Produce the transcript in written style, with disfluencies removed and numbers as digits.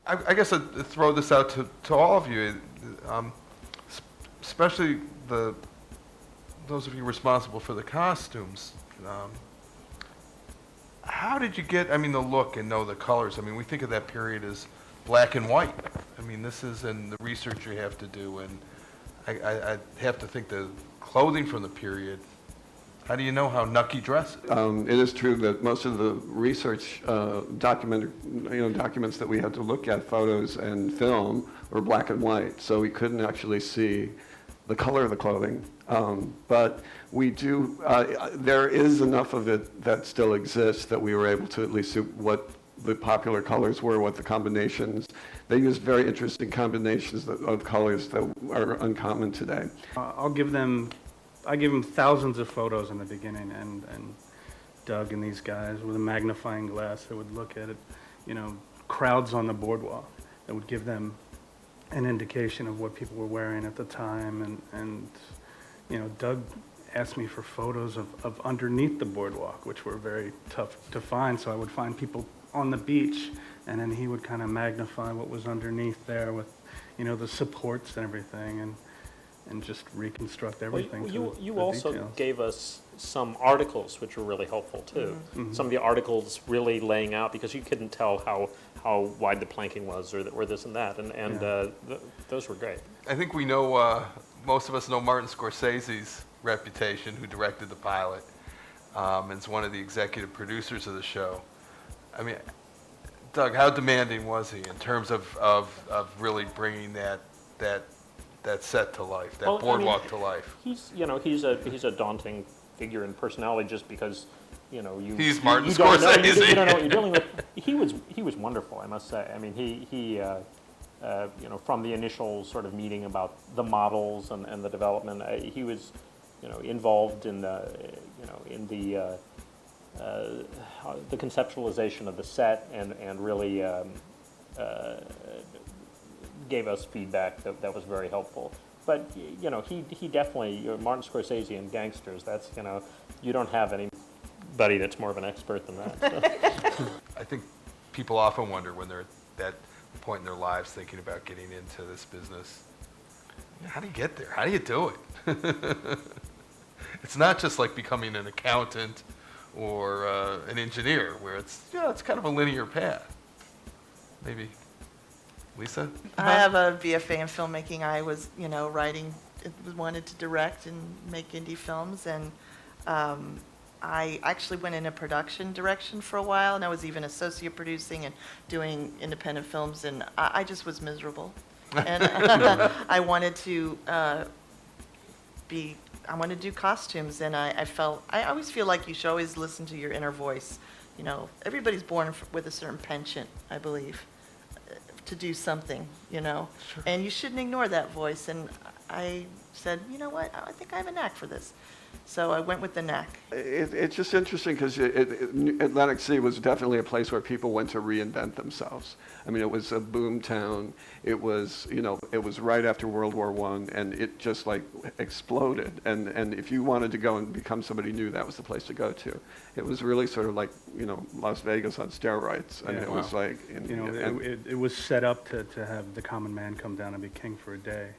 I guess I'd throw this out to all of you, especially those of you responsible for the costumes. How did you get, the look and know the colors? We think of that period as black and white. This is in the research you have to do, and I have to think the clothing from the period. How do you know how Nucky dresses? It is true that most of the research documents that we had to look at, photos and film, were black and white, so we couldn't actually see the color of the clothing. But we do, there is enough of it that still exists that we were able to at least see what the popular colors were, what the combinations. They use very interesting combinations of colors that are uncommon today. I give them thousands of photos in the beginning, and Doug and these guys with a magnifying glass, they would look at it, crowds on the boardwalk, that would give them an indication of what people were wearing at the time, and Doug asked me for photos of underneath the boardwalk, which were very tough to find, so I would find people on the beach, and then he would kind of magnify what was underneath there with, the supports and everything, and just reconstruct everything. Well, you also details. gave us some articles which were really helpful too. Mm-hmm. Some of the articles really laying out, because you couldn't tell how wide the planking was or this and that, and those were great. I think we know, most of us know Martin Scorsese's reputation, who directed the pilot, and is one of the executive producers of the show. Doug, how demanding was he in terms of really bringing that set to life, that boardwalk to life? He's a daunting figure in personality, just because he's Martin you Scorsese. You don't know what you're dealing with. He was wonderful, I must say. He from the initial sort of meeting about the models and the development, he was involved in the conceptualization of the set, and really gave us feedback that was very helpful. But he definitely, Martin Scorsese and gangsters, that's you don't have anybody that's more of an expert than that. So. I think people often wonder when they're at that point in their lives thinking about getting into this business, how do you get there? How do you do it? It's not just like becoming an accountant or an engineer, where it's kind of a linear path. Maybe, Lisa? I have a BFA in filmmaking. I was, writing, wanted to direct and make indie films, and I actually went in a production direction for a while, and I was even associate producing and doing independent films, and I just was miserable. And I wanted to I wanted to do costumes, and I always feel like you should always listen to your inner voice. Everybody's born with a certain penchant, I believe, to do something, Sure. and you shouldn't ignore that voice. And I said, you know what, I think I have a knack for this. So I went with the knack. It's just interesting because Atlantic City was definitely a place where people went to reinvent themselves. It was a boom town. It was, it was right after World War I, and it just like exploded. And if you wanted to go and become somebody new, that was the place to go to. It was really sort of like, Las Vegas on steroids. Was like, it was set up to have the common man come down and be king for a day.